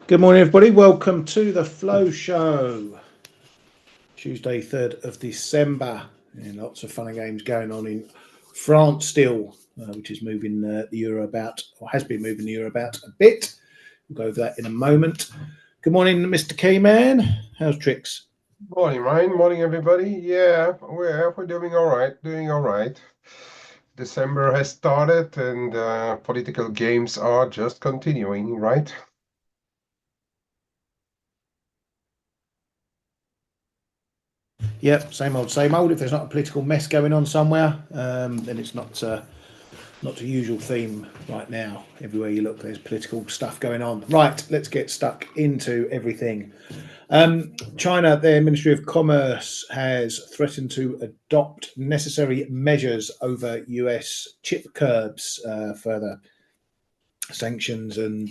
Good morning, everybody. Welcome to the Flow Show. Tuesday, 3rd of December. And lots of fun and games going on in France still, which is moving the euro about, or has been moving the euro about a bit. We'll go over that in a moment. Good morning, Mr. Keyman. How's tricks? Morning, Ryan. Morning, everybody. Yeah, we're doing all right. December has started, and political games are just continuing, right? Yep, same old, same old. If there's not a political mess going on somewhere, then it's not the usual theme right now. Everywhere you look, there's political stuff going on. Right, let's get stuck into everything. China, their Ministry of Commerce has threatened to adopt necessary measures over US chip curbs, further sanctions and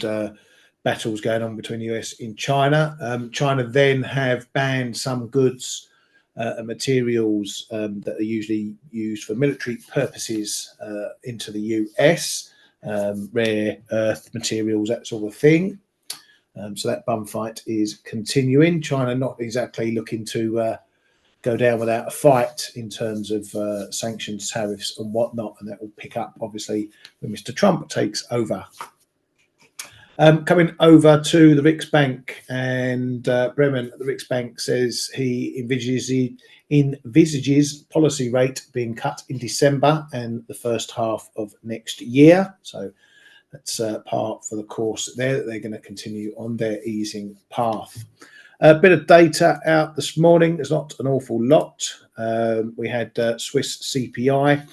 battles going on between the US and China. China then have banned some goods and materials that are usually used for military purposes into the US, rare earth materials, that sort of thing. So that bum fight is continuing. China not exactly looking to go down without a fight in terms of sanctions, tariffs and whatnot, and that will pick up obviously when Mr. Trump takes over. Coming over to the Riksbank, and Bremen, the Riksbank says he envisages policy rate being cut in December and the first half of next year. So that's par for the course there. They're going to continue on their easing path. A bit of data out this morning. There's not an awful lot. We had Swiss CPI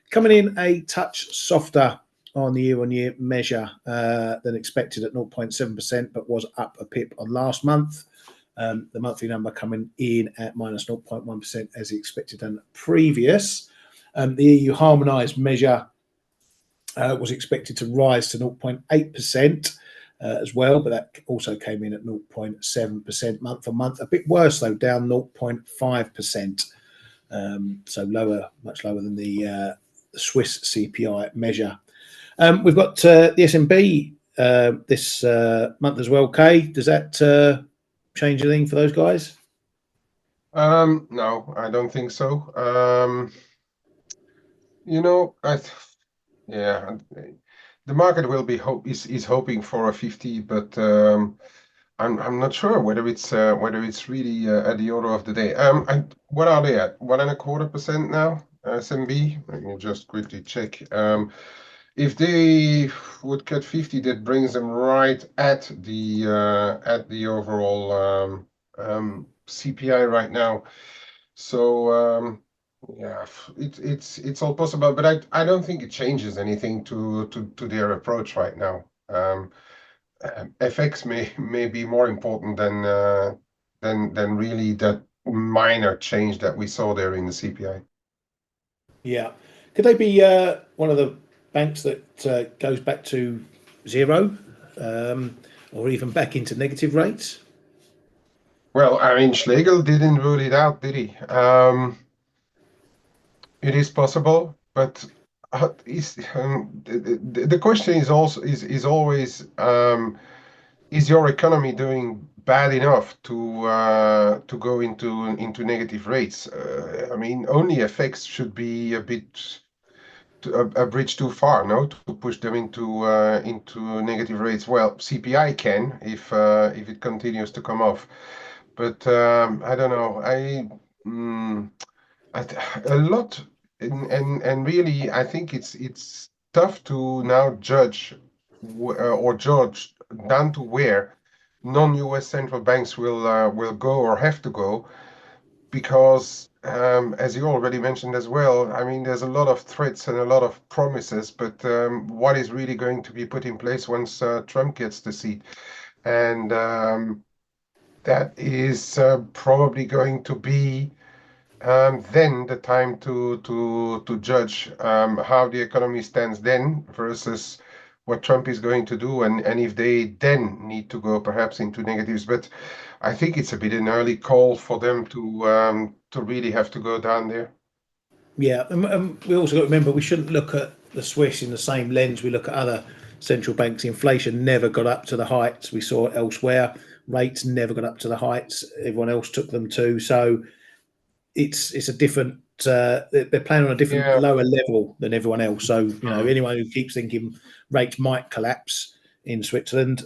coming in a touch softer on the year-on-year measure than expected at 0.7%, but was up a pip on last month. The monthly number coming in at minus 0.1% as expected and previous. The EU harmonised measure was expected to rise to 0.8% as well, but that also came in at 0.7% month on month. A bit worse though, down 0.5%. So lower, much lower than the Swiss CPI measure. We've got the S&P this month as well. Kay, does that change anything for those guys? No, I don't think so. The market will be is hoping for a 50, but I'm not sure whether it's really at the order of the day. What are they at? 1.25% now, S&P. Let me just quickly check. If they would cut 50, that brings them right at the overall CPI right now. So yeah, it's all possible, but I don't think it changes anything to their approach right now. FX may be more important than really that minor change that we saw there in the CPI. Yeah, could they be one of the banks that goes back to zero, or even back into negative rates? Well, I mean, Schlegel didn't rule it out, did he? It is possible, but the question is always is your economy doing bad enough to go into negative rates? I mean, only FX should be a bit a bridge too far, no, to push them into negative rates. Well, CPI can if it continues to come off, but I don't know. A lot, and really, I think it's tough to now judge or judge down to where non-US central banks will go or have to go, because as you already mentioned as well, I mean, there's a lot of threats and a lot of promises, but what is really going to be put in place once Trump gets the seat? And that is probably going to be then the time to judge how the economy stands then versus what Trump is going to do, and if they then need to go perhaps into negatives. But I think it's a bit an early call for them to really have to go down there. Yeah, and we also got to remember we shouldn't look at the Swiss in the same lens we look at other central banks. Inflation never got up to the heights we saw elsewhere. Rates never got up to the heights everyone else took them to. So it's a different. They're playing on a different lower level than everyone else. So anyone who keeps thinking rates might collapse in Switzerland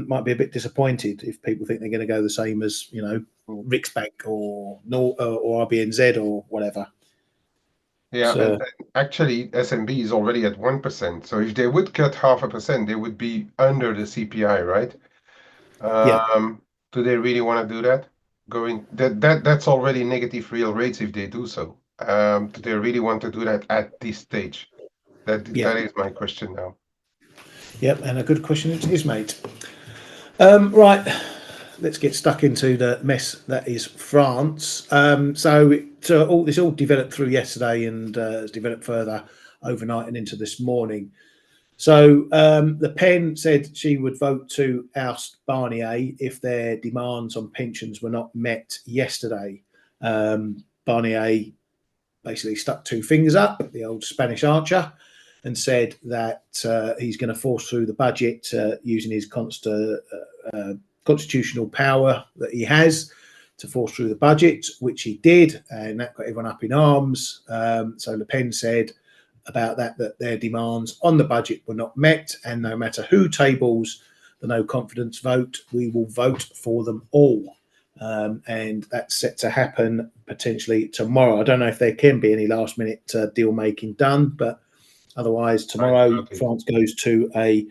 might be a bit disappointed if people think they're going to go the same as Riksbank or RBNZ or whatever. Yeah, and actually SMB is already at 1%. So if they would cut 0.5%, they would be under the CPI, right? Do they really want to do that? That's already negative real rates if they do so. Do they really want to do that at this stage? That is my question now. Yep, and a good question it is, mate. Right, let's get stuck into the mess that is France. So this all developed through yesterday and has developed further overnight and into this morning. So Le Pen said she would vote to oust Barnier if their demands on pensions were not met yesterday. Barnier basically stuck two fingers up, the old Spanish archer, and said that he's going to force through the budget using his constitutional power that he has to force through the budget, which he did, and that got everyone up in arms. So Le Pen said about that their demands on the budget were not met, and no matter who tables the no confidence vote, we will vote for them all. And that's set to happen potentially tomorrow. I don't know if there can be any last minute deal making done, but otherwise tomorrow France goes to a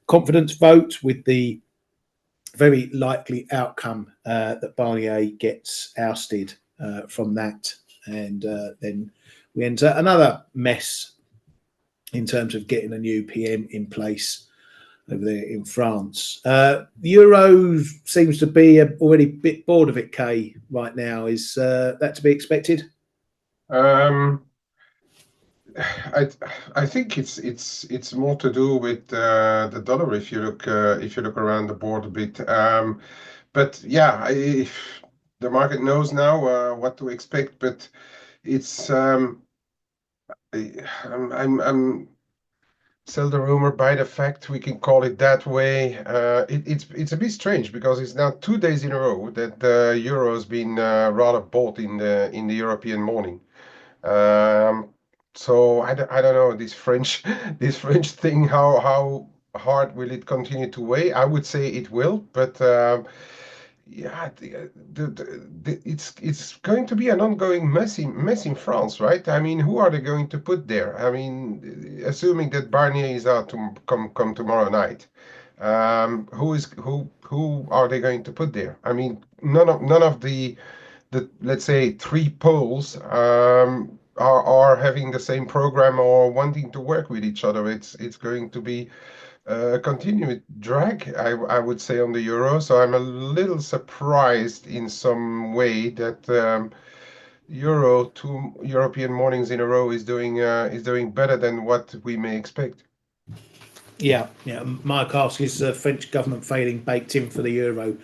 confidence vote with the very likely outcome that Barnier gets ousted from that, and then we enter another mess in terms of getting a new PM in place over there in France. The Euro seems to be already a bit bored of it, Kay, right now. Is that to be expected? I think it's more to do with the dollar if you look around the board a bit. But yeah, the market knows now what to expect. But it's I'm sell the rumor by the fact, we can call it that way. It's a bit strange because it's now 2 days in a row that the euro has been rather bought in the European morning. So I don't know this French thing, how hard will it continue to weigh? I would say it will, but yeah, it's going to be an ongoing mess in France, right? I mean, who are they going to put there? I mean, assuming that Barnier is out to come tomorrow night, who are they going to put there? I mean, none of the let's say three poles are having the same program or wanting to work with each other. It's going to be a continued drag, I would say, on the euro. So I'm a little surprised in some way that euro 2 European mornings in a row is doing better than what we may expect. Yeah. Mike asks, is the French government failing baked in for the euro?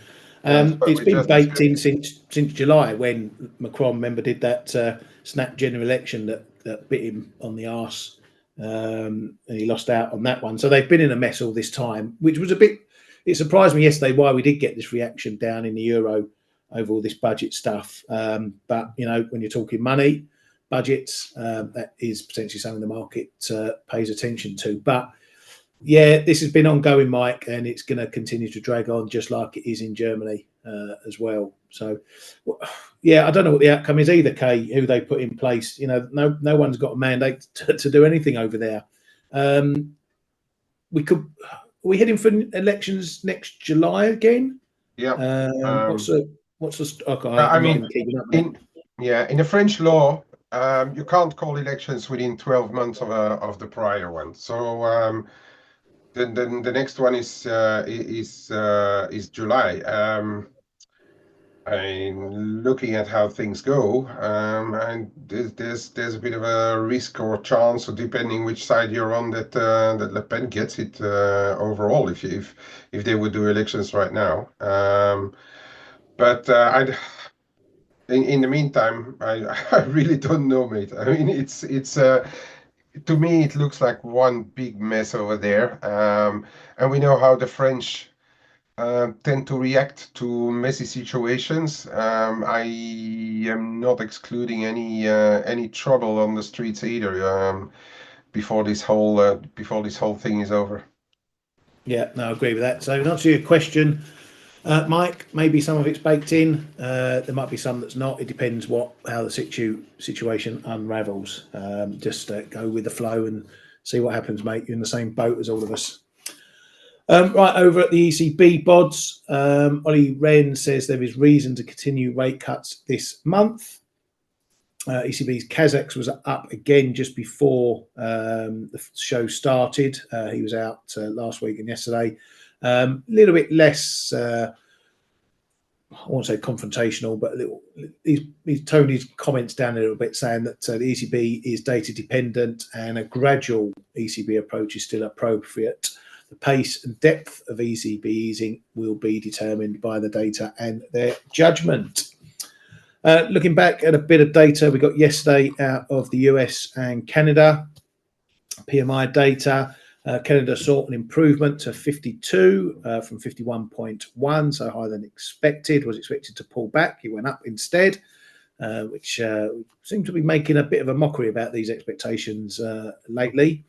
It's been baked in since July, when Macron, remember, did that snap general election that bit him on the arse, and he lost out on that one. So they've been in a mess all this time, which was it surprised me yesterday why we did get this reaction down in the euro over all this budget stuff. But when you're talking money, budgets, that is potentially something the market pays attention to. But yeah, this has been ongoing, Mike, and it's going to continue to drag on just like it is in Germany as well. So, yeah, I don't know what the outcome is either, Kay, who they put in place. No one's got a mandate to do anything over there. Are we heading for elections next July again? Yeah. What's the? Okay, in the French law, you can't call elections within 12 months of the prior one. So then the next one is July. I'm looking at how things go, and there's a bit of a risk or chance, or depending which side you're on, that Le Pen gets it overall if they would do elections right now. But in the meantime, I really don't know, mate. I mean, to me, it looks like one big mess over there. And we know how the French tend to react to messy situations. I am not excluding any trouble on the streets either. Before this whole thing is over. Yeah, no, I agree with that. So to answer your question, Mike, maybe some of it's baked in. There might be some that's not. It depends how the situation unravels. Just go with the flow and see what happens, mate. You're in the same boat as all of us. Right, over at the ECB bods, Ollie Wren says there is reason to continue rate cuts this month. ECB's Kazakhs was up again just before the show started. He was out last week and yesterday. A little bit less, I won't say confrontational, but he's toned his comments down a little bit, saying that the ECB is data dependent and a gradual ECB approach is still appropriate. The pace and depth of ECB easing will be determined by the data and their judgment. Looking back at a bit of data we got yesterday out of the US and Canada, PMI data. Canada saw an improvement to 52 from 51.1, so higher than expected. Was expected to pull back. It went up instead, which seemed to be making a bit of a mockery about these expectations lately.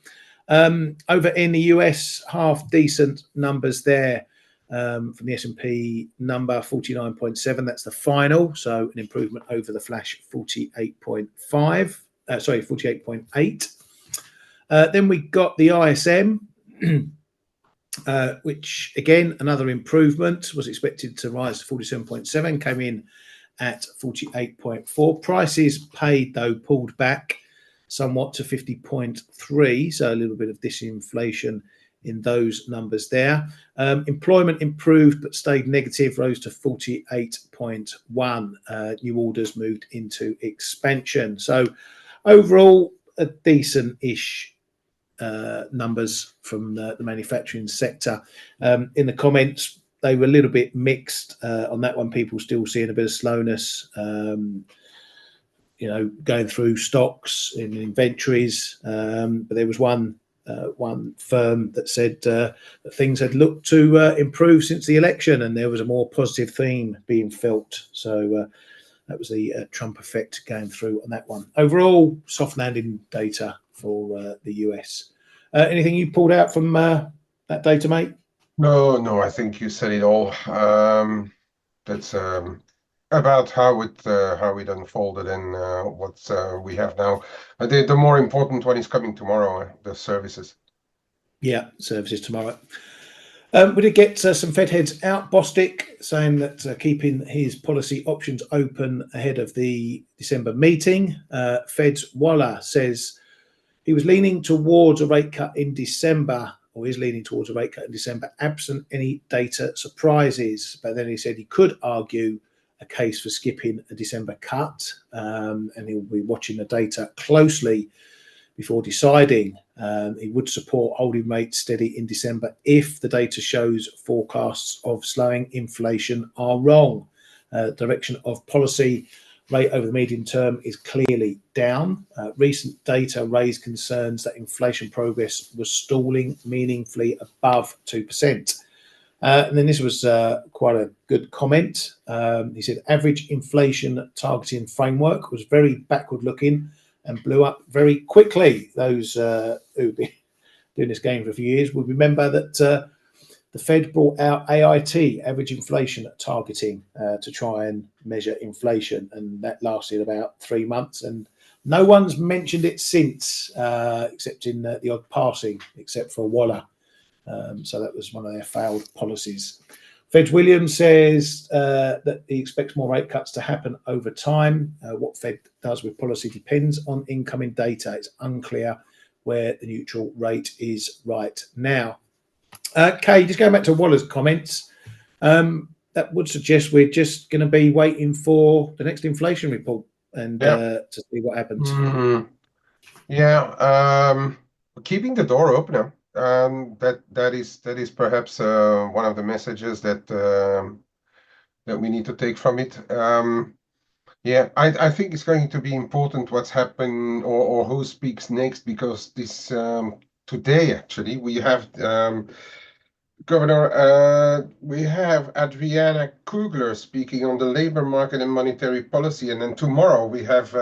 Over in the US, half decent numbers there. From the S&P number 49.7, that's the final, so an improvement over the flash 48.8. Then we got the ISM, which again another improvement, was expected to rise to 47.7, came in at 48.4. Prices paid though pulled back somewhat to 50.3, so a little bit of disinflation in those numbers there. Employment improved but stayed negative, rose to 48.1. New orders moved into expansion. So overall, a decent-ish numbers from the manufacturing sector. In the comments, they were a little bit mixed on that one. People still seeing a bit of slowness, going through stocks and inventories. But there was one firm that said that things had looked to improve since the election, and there was a more positive theme being felt. So that was the Trump effect going through on that one. Overall, soft landing data for the US. Anything you pulled out from that data, mate? No, I think you said it all. That's about how it unfolded and what we have now. The more important one is coming tomorrow, the services. Yeah, services tomorrow. We did get some Fed heads out. Bostic saying that keeping his policy options open ahead of the December meeting. Fed's Waller says he was leaning towards a rate cut in December, or is leaning towards a rate cut in December, absent any data surprises. But then he said he could argue a case for skipping a December cut, and he'll be watching the data closely before deciding. He would support holding rates steady in December if the data shows forecasts of slowing inflation are wrong. Direction of policy rate over the medium term is clearly down. Recent data raised concerns that inflation progress was stalling meaningfully above 2%. And then this was quite a good comment. He said, average inflation targeting framework was very backward looking and blew up very quickly. Those who've been doing this game for a few years will remember that the Fed brought out AIT, average inflation targeting, to try and measure inflation. And that lasted about 3 months. And no one's mentioned it since, except in the odd passing, except for Waller. So that was one of their failed policies. Fed Williams says that he expects more rate cuts to happen over time. What Fed does with policy depends on incoming data. It's unclear where the neutral rate is right now. Kay, just going back to Waller's comments, that would suggest we're just going to be waiting for the next inflation report and to see what happens. Yeah, keeping the door open now. That is perhaps one of the messages that we need to take from it. Yeah, I think it's going to be important what's happened or who speaks next, because this today actually we have Adriana Kugler speaking on the labor market and monetary policy, and then tomorrow we have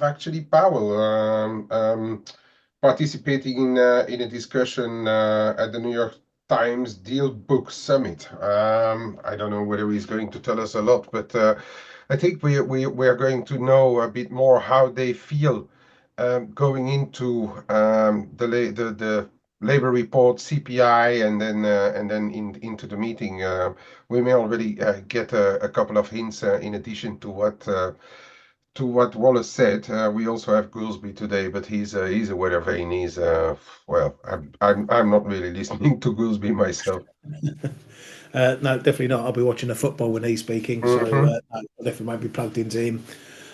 actually Powell participating in a discussion at the New York Times Deal Book Summit. I don't know whether he's going to tell us a lot, but I think we are going to know a bit more how they feel going into the labor report, CPI, and then into the meeting. We may already get a couple of hints in addition to what Wallace said. We also have Goolsby today, but he's a weather vane. He's well, I'm not really listening to Goolsby myself. No, definitely not. I'll be watching the football when he's speaking, so Hmm. no, I definitely won't be plugged into him.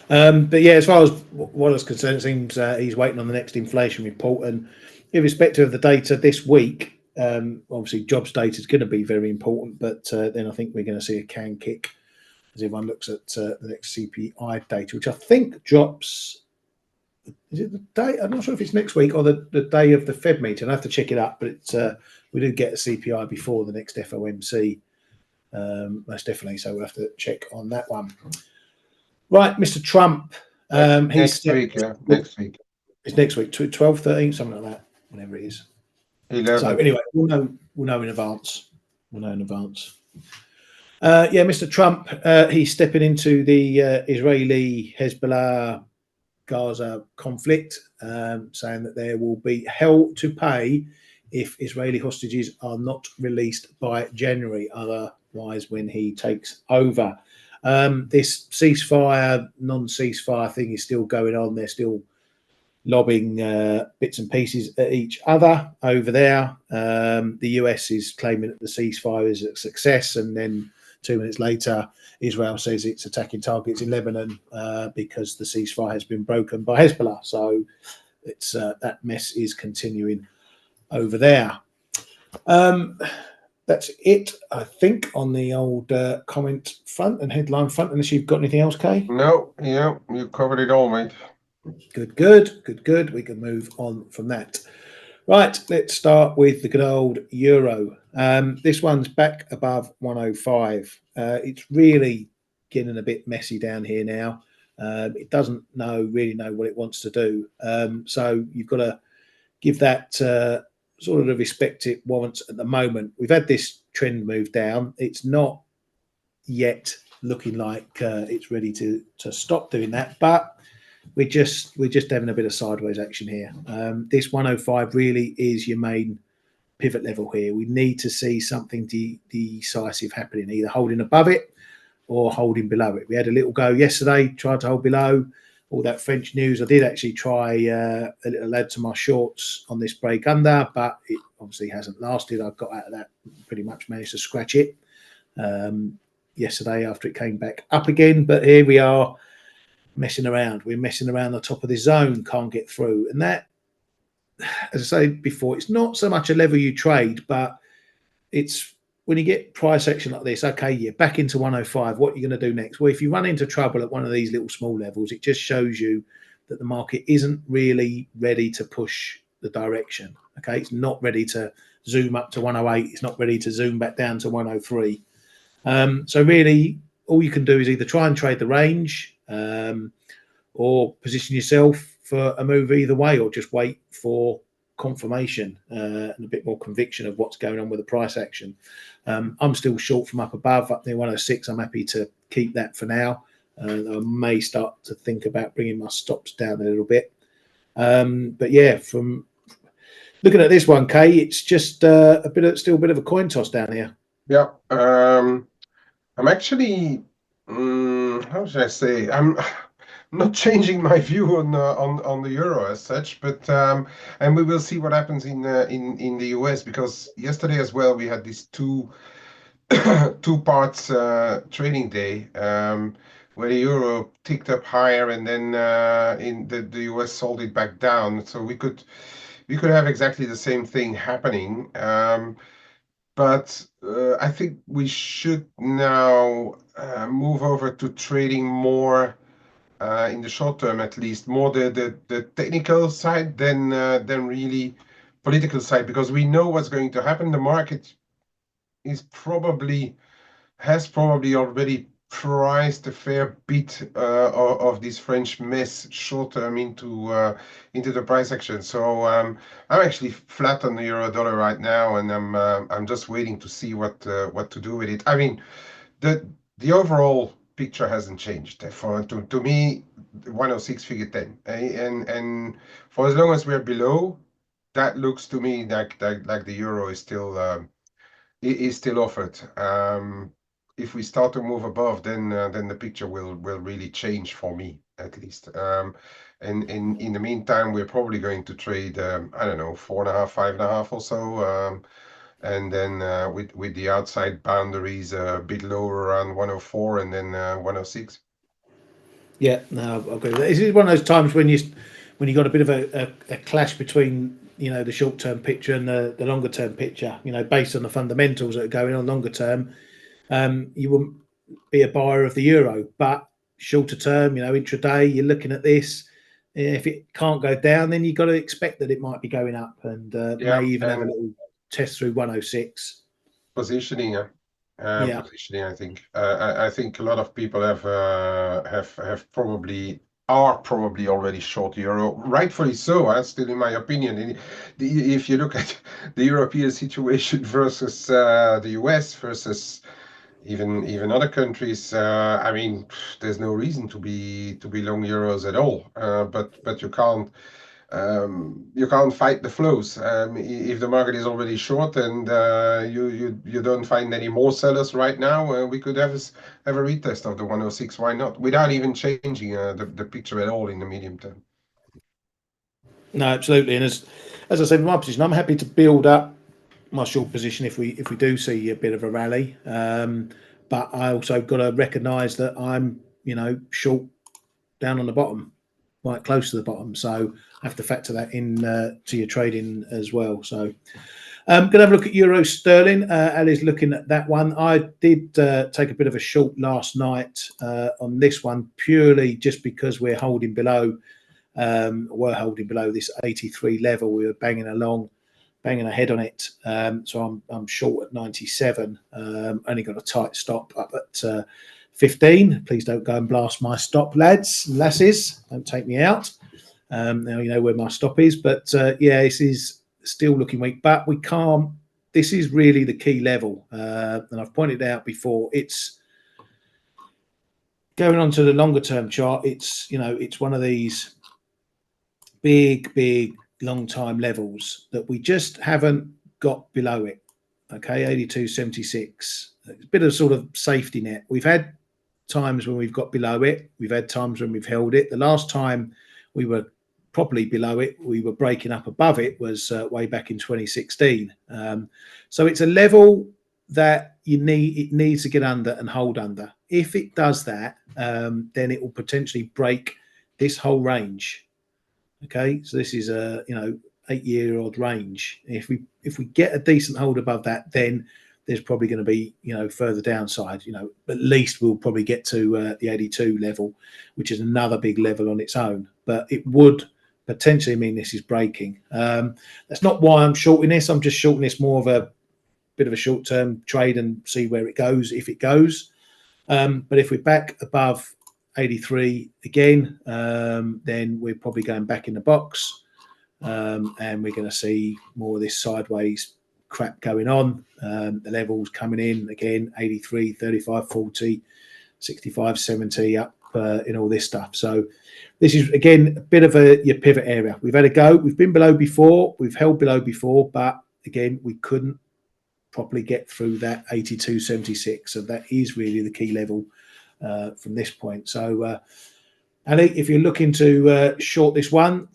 But yeah, as far as Wallace concerned, it seems he's waiting on the next inflation report, and irrespective of the data this week, obviously jobs data is going to be very important. But then I think we're going to see a can kick as everyone looks at the next CPI data, which I think drops. Is it the day? I'm not sure if it's next week or the day of the Fed meeting. I have to check it up, but it's we did get a CPI before the next FOMC, most definitely. So we'll have to check on that one. Right, Mr. Trump. Next week, yeah, next week. It's next week, 12, 13, something like that, whenever it is. 11. So anyway, we'll know in advance. We'll know in advance. Yeah, Mr. Trump, he's stepping into the Israeli Hezbollah Gaza conflict, saying that there will be hell to pay if Israeli hostages are not released by January, otherwise when he takes over. This ceasefire, non-ceasefire thing is still going on. They're still lobbing bits and pieces at each other over there. The US is claiming that the ceasefire is a success, and then 2 minutes later, Israel says it's attacking targets in Lebanon because the ceasefire has been broken by Hezbollah. So it's that mess is continuing over there. That's it, I think, on the old comment front and headline front. Unless you've got anything else, Kay? No, yeah, you covered it all, mate. Good. We can move on from that. Right, let's start with the good old euro. This one's back above 105. It's really getting a bit messy down here now. It doesn't really know what it wants to do. So you've got to give that sort of the respect it warrants at the moment. We've had this trend move down. It's not yet looking like it's ready to stop doing that, but we're just having a bit of sideways action here. This 105 really is your main pivot level here. We need to see something decisive happening, either holding above it or holding below it. We had a little go yesterday, tried to hold below all that French news. I did actually try a little add to my shorts on this break under, but it obviously hasn't lasted. I got out of that, pretty much managed to scratch it yesterday after it came back up again. But here we are, messing around. We're messing around the top of the zone, can't get through. And that, as I said before, it's not so much a level you trade, but it's when you get price action like this, okay, you're back into 105. What are you going to do next? Well, if you run into trouble at one of these little small levels, it just shows you that the market isn't really ready to push the direction. Okay, it's not ready to zoom up to 108. It's not ready to zoom back down to 103. So really, all you can do is either try and trade the range or position yourself for a move either way, or just wait for confirmation and a bit more conviction of what's going on with the price action. I'm still short from up above, up near 106. I'm happy to keep that for now. I may start to think about bringing my stops down a little bit. But yeah, from looking at this one, Kay, it's just still a bit of a coin toss down here. Yeah, I'm actually, how should I say? I'm not changing my view on the euro as such, but and we will see what happens in the US, because yesterday as well we had these two parts trading day, where the euro ticked up higher and then in the US sold it back down. So we could have exactly the same thing happening. But I think we should now move over to trading more in the short term, at least, more the technical side than really political side, because we know what's going to happen. The market has probably already priced a fair bit of this French mess short term into the price action. So I'm actually flat on the euro dollar right now, and I'm just waiting to see what to do with it. I mean, the overall picture hasn't changed. To me, 106 figure 10, and for as long as we're below, that looks to me like the euro is still offered. If we start to move above, then the picture will really change for me, at least. And in the meantime, we're probably going to trade, I don't know, 4.5, 5.5 or so. And then with the outside boundaries a bit lower around 104 and then 106. Yeah, no, I agree with that. This is one of those times when you got a bit of a clash between the short term picture and the longer term picture. Based on the fundamentals that are going on longer term, you wouldn't be a buyer of the euro, but shorter term, intraday, you're looking at this. If it can't go down, then you've got to expect that it might be going up, and may even have a little test through 106. Positioning, positioning. I think I think a lot of people have probably already short euro, rightfully so. Still, in my opinion, if you look at the European situation versus the US versus even other countries, I mean, there's no reason to be long euros at all. But you can't fight the flows. If the market is already short and you don't find any more sellers right now, we could have a retest of the 106. Why not? Without even changing the picture at all in the medium term. No, absolutely. And as I said, in my position, I'm happy to build up my short position if we do see a bit of a rally. But I also got to recognise that I'm short down on the bottom, quite close to the bottom. So I have to factor that in to your trading as well. So I'm going to have a look at euro sterling. Ali's looking at that one. I did take a bit of a short last night on this one, purely just because we're holding below. We're holding below this 83 level. We were banging ahead on it. So I'm short at 97. Only got a tight stop up at 15. Please don't go and blast my stop, lads and lasses. Don't take me out. Now you know where my stop is. But yeah, this is still looking weak. But we can't. This is really the key level, and I've pointed out before. It's going on to the longer term chart. It's it's one of these big long time levels that we just haven't got below it. Okay, 82.76. It's a bit of sort of safety net. We've had times when we've got below it. We've had times when we've held it. The last time we were properly below it, we were breaking up above it, was way back in 2016. So it's a level that it needs to get under and hold under. If it does that, then it will potentially break this whole range. Okay, so this is a 8-year-old range. If we get a decent hold above that, then there's probably going to be further downside. At least we'll probably get to the 82 level, which is another big level on its own. But it would potentially mean this is breaking. That's not why I'm shorting this. I'm just shorting this more of a bit of a short-term trade and see where it goes if it goes. But if we're back above 83 again, then we're probably going back in the box, and we're going to see more of this sideways crap going on. The levels coming in again, 83, 35, 40, 65, 70 up in all this stuff. So this is again a bit of your pivot area. We've had a go. We've been below before. We've held below before, but again we couldn't properly get through that 82.76. So that is really the key level from this point. So Ali, if you're looking to short this one,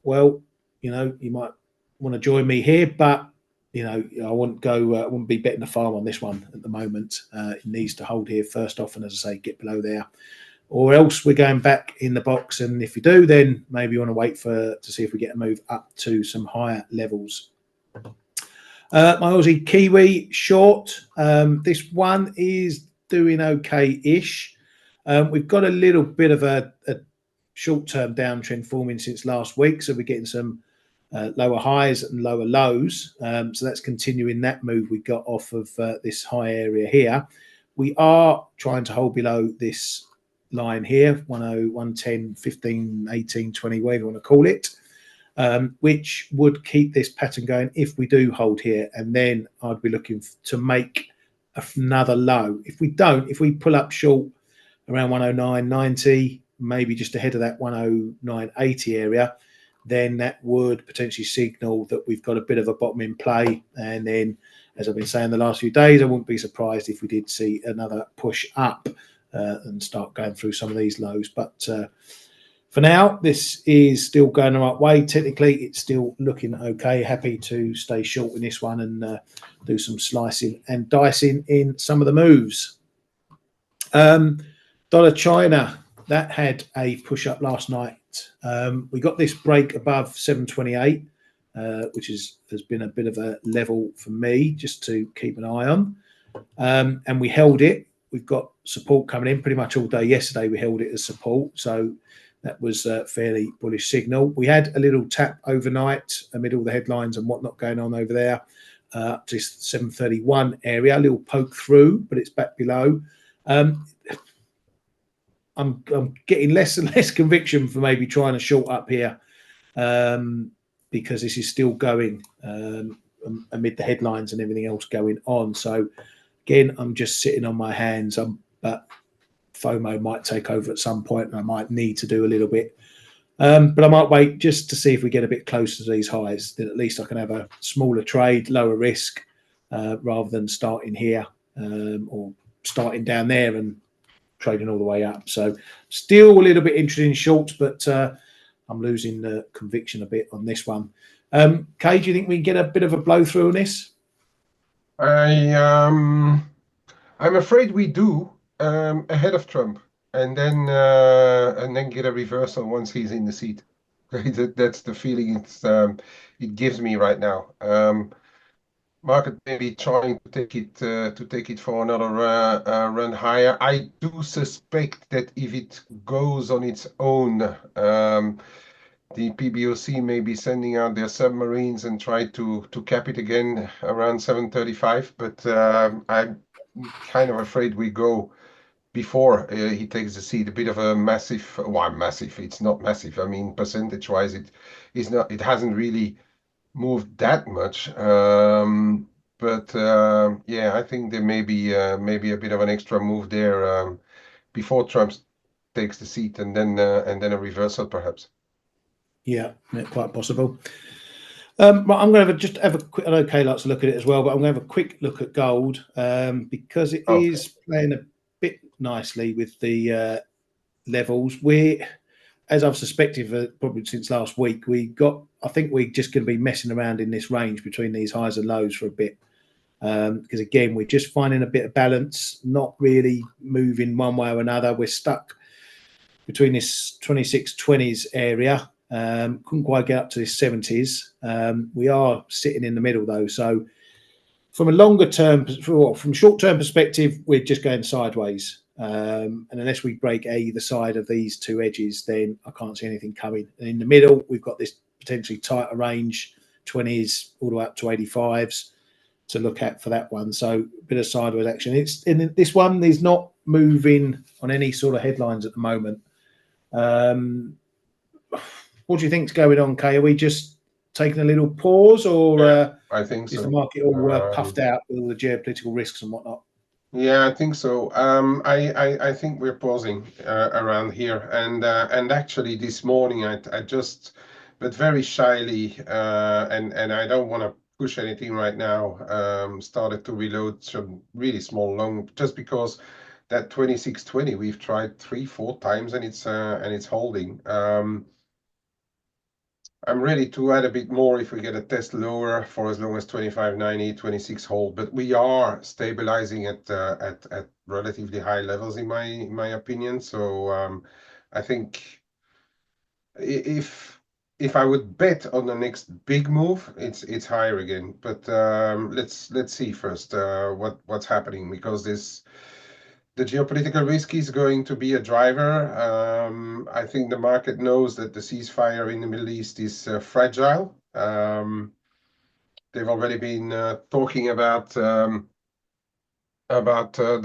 well, you might want to join me here, but I wouldn't be betting the farm on this one at the moment. It needs to hold here first off, and as I say, get below there, or else we're going back in the box. And if you do, then maybe you want to wait to see if we get a move up to some higher levels. My Aussie Kiwi short. This one is doing okay-ish. We've got a little bit of a short-term downtrend forming since last week, so we're getting some lower highs and lower lows. So that's continuing that move we got off of this high area here. We are trying to hold below this line here, 10, 110, 15, 18, 20, whatever you want to call it, which would keep this pattern going if we do hold here. And then I'd be looking to make another low. If we don't, if we pull up short around 109.90, maybe just ahead of that 109.80 area, then that would potentially signal that we've got a bit of a bottom in play. And then, as I've been saying the last few days, I wouldn't be surprised if we did see another push up and start going through some of these lows. But for now, this is still going the right way. Technically, it's still looking okay. Happy to stay short in this one and do some slicing and dicing in some of the moves. Dollar China, that had a push up last night. We got this break above 728, which has been a bit of a level for me just to keep an eye on. And we held it. We've got support coming in pretty much all day yesterday. We held it as support. So that was a fairly bullish signal. We had a little tap overnight amid all the headlines and whatnot going on over there, to 731 area, a little poke through, but it's back below. I'm getting less and less conviction for maybe trying to short up here, because this is still going amid the headlines and everything else going on. So again, I'm just sitting on my hands. But FOMO might take over at some point, and I might need to do a little bit. But I might wait just to see if we get a bit closer to these highs. Then at least I can have a smaller trade, lower risk, rather than starting here or starting down there and trading all the way up. So still a little bit interested in shorts, but I'm losing the conviction a bit on this one. Kay, do you think we can get a bit of a blow through on this? I'm afraid we do, ahead of Trump, and then get a reversal once he's in the seat. That's the feeling it gives me right now. Market may be trying to take it for another run higher. I do suspect that if it goes on its own, the PBOC may be sending out their submarines and try to cap it again around 735. But I'm kind of afraid we go before he takes the seat. A bit of a massive, well, massive. It's not massive. I mean, percentage-wise, it is not. It hasn't really moved that much. But yeah, I think there may be a bit of an extra move there before Trump takes the seat, and then a reversal perhaps. Yeah, quite possible. But I'm going to just have a quick. I know Kay likes to look at it as well, but I'm going to have a quick look at gold because it is playing a bit nicely with the levels. As I've suspected probably since last week, I think we're just going to be messing around in this range between these highs and lows for a bit. Because again, we're just finding a bit of balance, not really moving one way or another. We're stuck between this 2620s area. Couldn't quite get up to this 70s. We are sitting in the middle though. So from a longer term, from short term perspective, we're just going sideways. And unless we break either side of these two edges, then I can't see anything coming. And in the middle, we've got this potentially tighter range, 20s all the way up to 85s to look at for that one. So a bit of sideways action. It's in this one is not moving on any sort of headlines at the moment. What do you think's going on, Kay? Are we just taking a little pause, or I think is so. the market all puffed out with all the geopolitical risks and whatnot? Yeah, I think so. I think we're pausing around here, and actually this morning I just, but very shyly, and I don't want to push anything right now. Started to reload some really small long, just because that 2620 we've tried 3-4 times and it's holding. I'm ready to add a bit more if we get a test lower for as long as 25.90, 26 hold, but we are stabilizing at relatively high levels in my opinion. So I think if I would bet on the next big move, it's higher again. But let's see first what's happening, because the geopolitical risk is going to be a driver. I think the market knows that the ceasefire in the Middle East is fragile. They've already been talking about the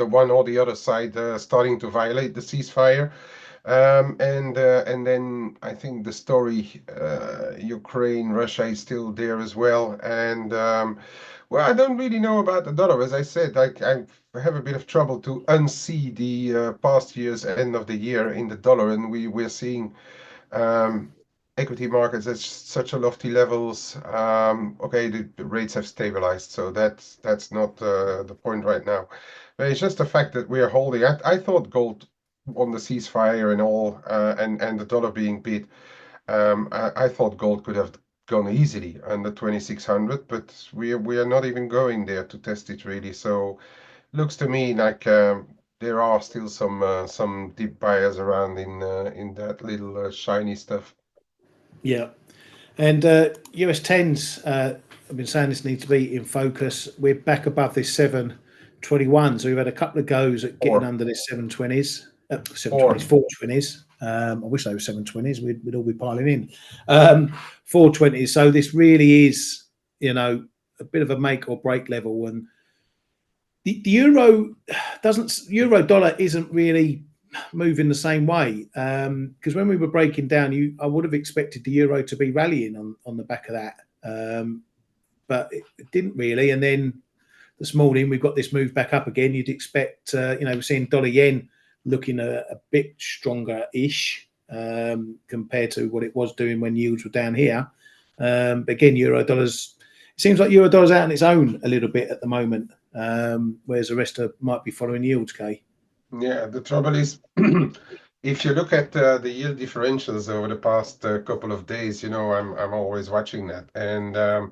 one or the other side starting to violate the ceasefire. And then I think the story Ukraine, Russia is still there as well. And well, I don't really know about the dollar. As I said, I have a bit of trouble to unsee the past year's end of the year in the dollar, and we're seeing equity markets at such a lofty levels. Okay, the rates have stabilized, so that's not the point right now. But it's just the fact that we are holding. I thought gold on the ceasefire and all, and the dollar being bid. I thought gold could have gone easily under 2600, but we are not even going there to test it really. So looks to me like there are still some deep buyers around in that little shiny stuff. Yeah. And US 10s, I've been saying this needs to be in focus. We're back above this 721. So we've had a couple of goes at getting under this 720s, 720s, 420s. I wish they were 720s. We'd all be piling in. 420s. So this really is, a bit of a make or break level. And the euro dollar isn't really moving the same way, because when we were breaking down, I would have expected the euro to be rallying on the back of that, but it didn't really. And then this morning we've got this move back up again. You'd expect, we're seeing dollar yen looking a bit stronger ish compared to what it was doing when yields were down here. But again, euro dollars, it seems like euro dollars out on its own a little bit at the moment, whereas the rest might be following yields, Kay. Yeah, the trouble is, if you look at the yield differentials over the past couple of days, I'm always watching that. And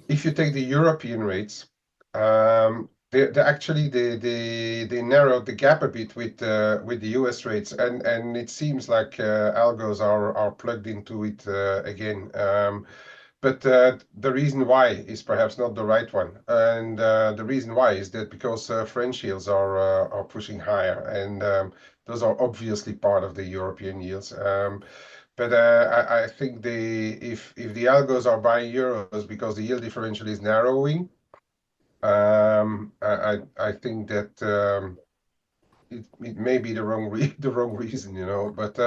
if you take the European rates, they actually they narrowed the gap a bit with the US rates, and it seems like algos are plugged into it again. But the reason why is perhaps not the right one, and the reason why is that because French yields are pushing higher, and those are obviously part of the European yields. But I think if the algos are buying euros because the yield differential is narrowing, I think that it may be the wrong reason, But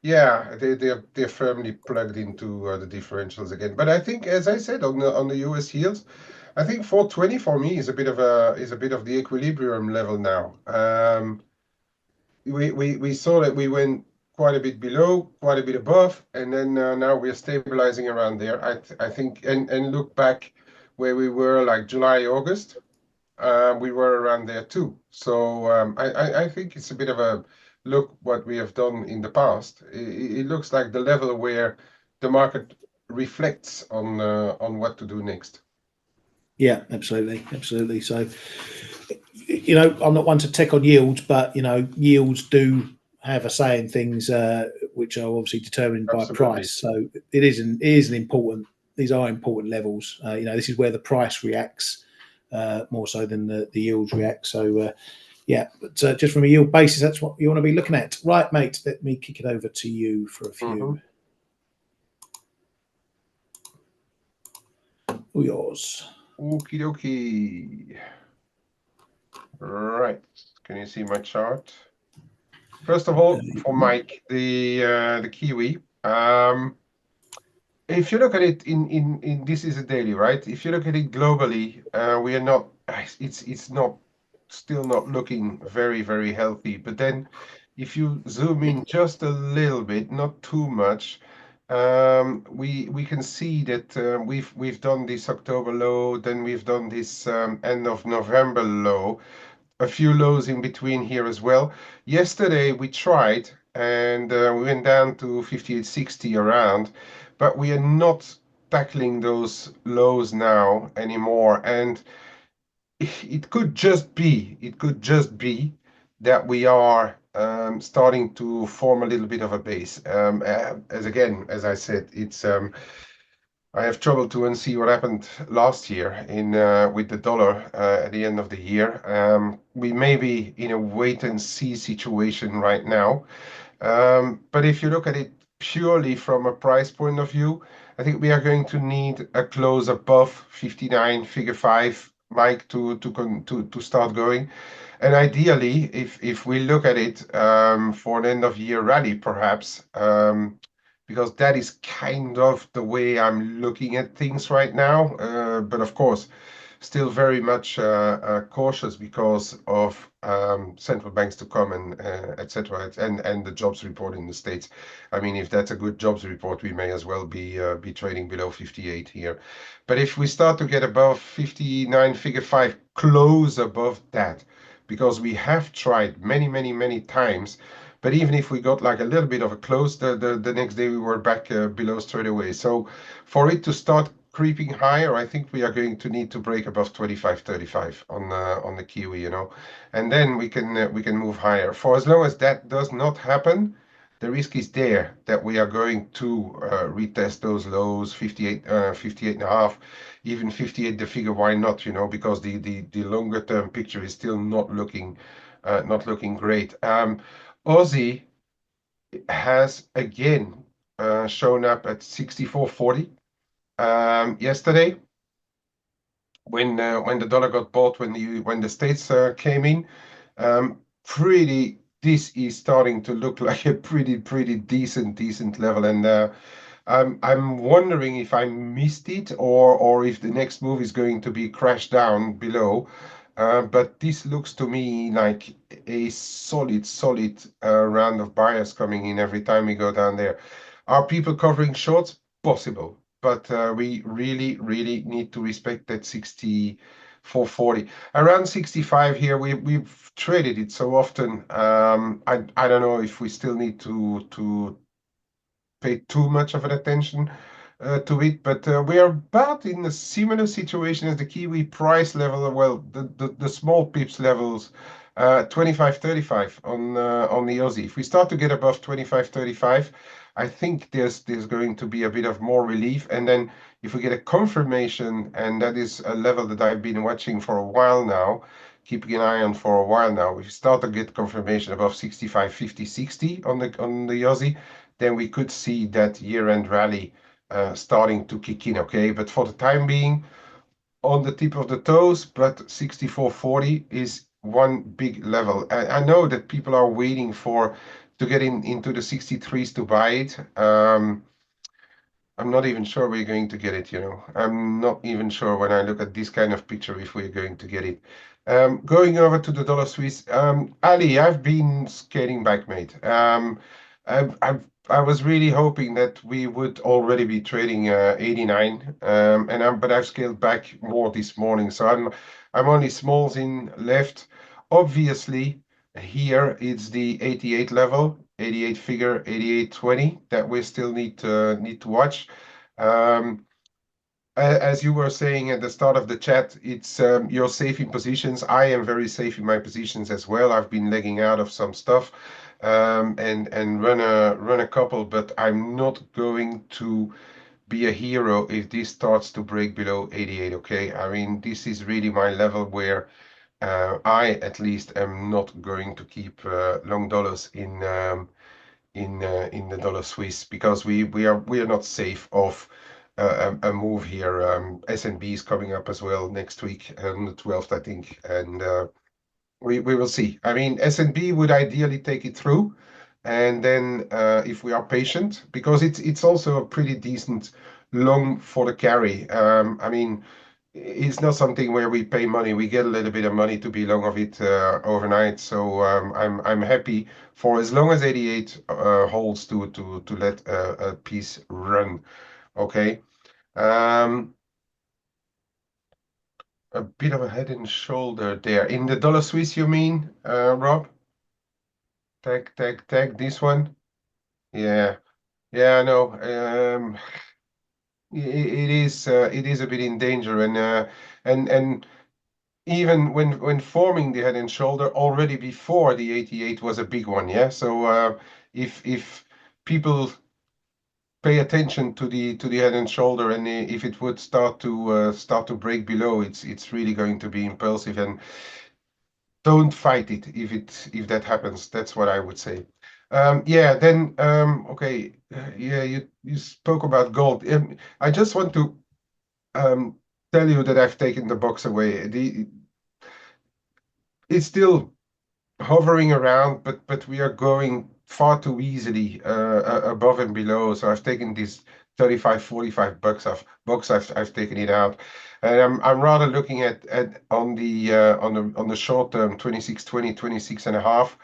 yeah, they're firmly plugged into the differentials again. But I think, as I said on the US yields, I think 420 for me is a bit of the equilibrium level now. We saw that we went quite a bit below, quite a bit above, and then now we're stabilizing around there. I think, and look back where we were like July, August. We were around there too. So I think it's a bit of a look what we have done in the past. It looks like the level where the market reflects on what to do next. Yeah, absolutely. So, I'm not one to take on yields, but yields do have a say in things which are obviously determined by price. So it is an important. These are important levels. This is where the price reacts more so than the yields react. So yeah, but just from a yield basis, that's what you want to be looking at, right, mate? Let me kick it over to you for a few. Yours. Okie dokie. Right. Can you see my chart? First of all, for Mike, the Kiwi. If you look at it in this is a daily, right? If you look at it globally, we are not. It's not still not looking very, very healthy. But then, if you zoom in just a little bit, not too much, we can see that we've done this October low, then we've done this end of November low, a few lows in between here as well. Yesterday we tried and we went down to 58.60 around, but we are not tackling those lows now anymore. And it could just be that we are starting to form a little bit of a base. As I said, it's I have trouble to unsee what happened last year in with the dollar at the end of the year. We may be in a wait and see situation right now. But if you look at it purely from a price point of view, I think we are going to need a close above 59, figure 5, Mike, to start going. And ideally, if we look at it for an end of year rally, perhaps, because that is kind of the way I'm looking at things right now. But of course, still very much cautious because of central banks to come and etc. And the jobs report in the States. I mean, if that's a good jobs report, we may as well be trading below 58 here. But if we start to get above 59, figure 5, close above that, because we have tried many times. But even if we got like a little bit of a close, the next day we were back below straight away. So for it to start creeping higher, I think we are going to need to break above 25.35 on the Kiwi, you know, and then we can move higher. For as long as that does not happen, the risk is there that we are going to retest those lows, 58, 58 and a half, even 58 the figure. Why not? You know, because the longer term picture is still not looking great. Aussie has again shown up at 64.40 yesterday when the dollar got bought, when the States came in. This is starting to look like a pretty decent level, and I'm wondering if I missed it or if the next move is going to be crash down below. But this looks to me like a solid round of buyers coming in every time we go down there. Are people covering shorts? Possible, but we really need to respect that 64.40. Around 65 here, we've traded it so often. I don't know if we still need to pay too much of an attention to it, but we are about in a similar situation as the Kiwi price level. Well, the small pips levels, 25.35 on the Aussie. If we start to get above 25.35, I think there's going to be a bit of more relief. And then if we get a confirmation, and that is a level that I've been watching for a while now, keeping an eye on for a while now, we start to get confirmation above 65, 50, 60 on the Aussie, then we could see that year-end rally starting to kick in, okay? But for the time being, on the tip of the toes, but 64.40 is one big level. I know that people are waiting to get into the 63s to buy it. I'm not even sure we're going to get it, you know. I'm not even sure when I look at this kind of picture if we're going to get it. Going over to the dollar Swiss, Ali, I've been skating back, mate. I was really hoping that we would already be trading 89, but I've scaled back more this morning, so I'm only smalls in left. Obviously, here it's the 88 level, 88 figure, 88.20 that we still need to watch. As you were saying at the start of the chat, it's you're safe in positions. I am very safe in my positions as well. I've been legging out of some stuff and run a couple, but I'm not going to be a hero if this starts to break below 88. Okay, I mean this is really my level where I at least am not going to keep long dollars in the dollar Swiss, because we are not safe of a move here. S&B is coming up as well next week on the 12th, I think, and we will see. I mean, S&B would ideally take it through, and then if we are patient, because it's also a pretty decent long for the carry. I mean, it's not something where we pay money. We get a little bit of money to be long of it overnight. So I'm happy for as long as 88 holds to let a piece run. Okay. Um, a bit of a head and shoulder there. In the dollar Swiss, you mean, Rob? Tag. This one. Yeah. Yeah, I know. It is a bit in danger, and even when forming the head and shoulder already before the 88 was a big one, yeah. So if people pay attention to the head and shoulder, and if it would start to break below, it's really going to be impulsive, and don't fight it if that happens. That's what I would say. Yeah, then okay, yeah, you spoke about gold. I just want to tell you that I've taken the box away. It's still hovering around, but we are going far too easily above and below. So I've taken this 35, 45 bucks of box. I've taken it out, and I'm rather looking at on the short term 26.20, 26 and a half.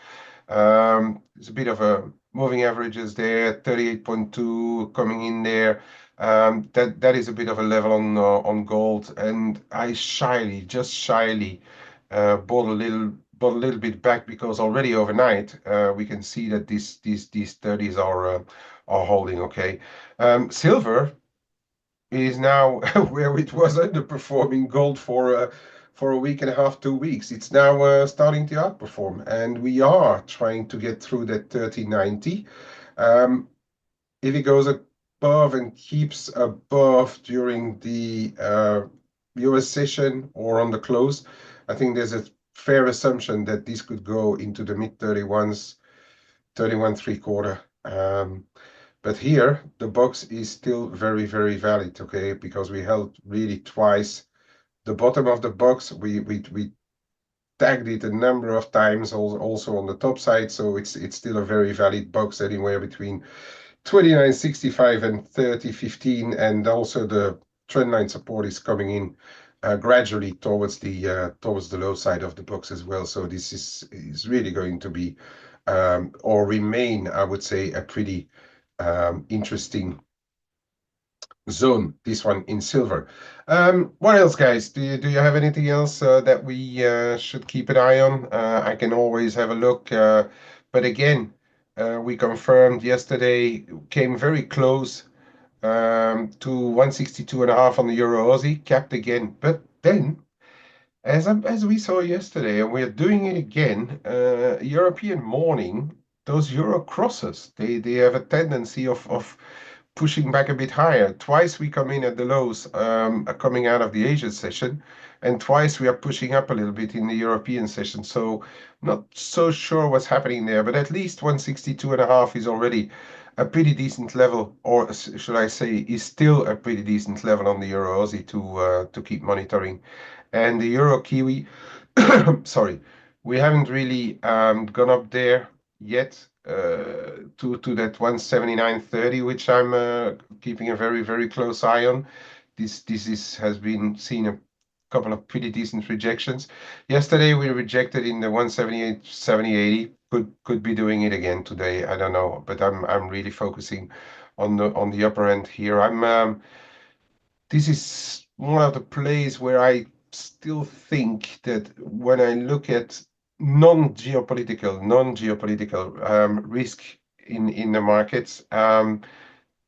There's a bit of a moving averages there, 38.2 coming in there. That is a bit of a level on gold, and I just shyly bought a little bit back, because already overnight we can see that these 30s are holding okay. Silver is now where it was underperforming gold for a week and a half, 2 weeks. It's now starting to outperform, and we are trying to get through that 30.90. If it goes above and keeps above during the US session or on the close, I think there's a fair assumption that this could go into the mid 31s, 31.75. But here the box is still very, very valid, okay, because we held really twice the bottom of the box. We tagged it a number of times, also on the top side, so it's still a very valid box, anywhere between 29.65 and 30.15, and also the trendline support is coming in gradually towards the low side of the box as well. So this is really going to be or remain, I would say, a pretty interesting zone, this one in silver. What else, guys? Do you have anything else that we should keep an eye on? I can always have a look, but again, we confirmed yesterday, came very close to 162.5 on the Euro Aussie, capped again. But then, as we saw yesterday, and we're doing it again, European morning, those Euro crosses, they have a tendency of pushing back a bit higher. Twice we come in at the lows coming out of the Asian session, and twice we are pushing up a little bit in the European session. So not so sure what's happening there, but at least 162.5 is already a pretty decent level, or should I say, is still a pretty decent level on the Euro Aussie to keep monitoring. And the Euro Kiwi, sorry, we haven't really gone up there yet to that 179.30, which I'm keeping a very, very close eye on. This has been seen a couple of pretty decent rejections. Yesterday we rejected in the 178, 70, 80. Could be doing it again today. I don't know, but I'm really focusing on the upper end here. This is one of the plays where I still think that when I look at non-geopolitical risk in the markets,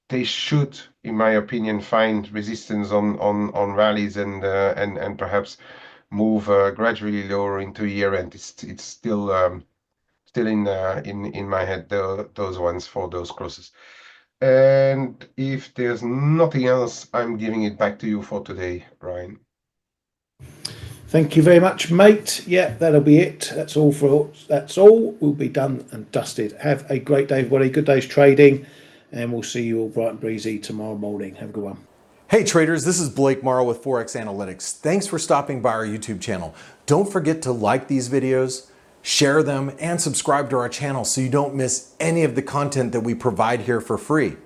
they should, in my opinion, find resistance on rallies and perhaps move gradually lower into year end. It's still in my head, those ones for those crosses. And if there's nothing else, I'm giving it back to you for today, Ryan. Thank you very much, mate. Yeah, that'll be it. That's all. We'll be done and dusted. Have a great day, everybody. Good day's trading, and we'll see you all bright and breezy tomorrow morning. Have a good one. Hey traders, this is Blake Morrow with ForexAnalytix. Thanks for stopping by our YouTube channel. Don't forget to like these videos, share them, and subscribe to our channel so you don't miss any of the content that we provide here for free.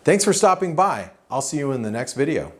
Thanks for stopping by. I'll see you in the next video.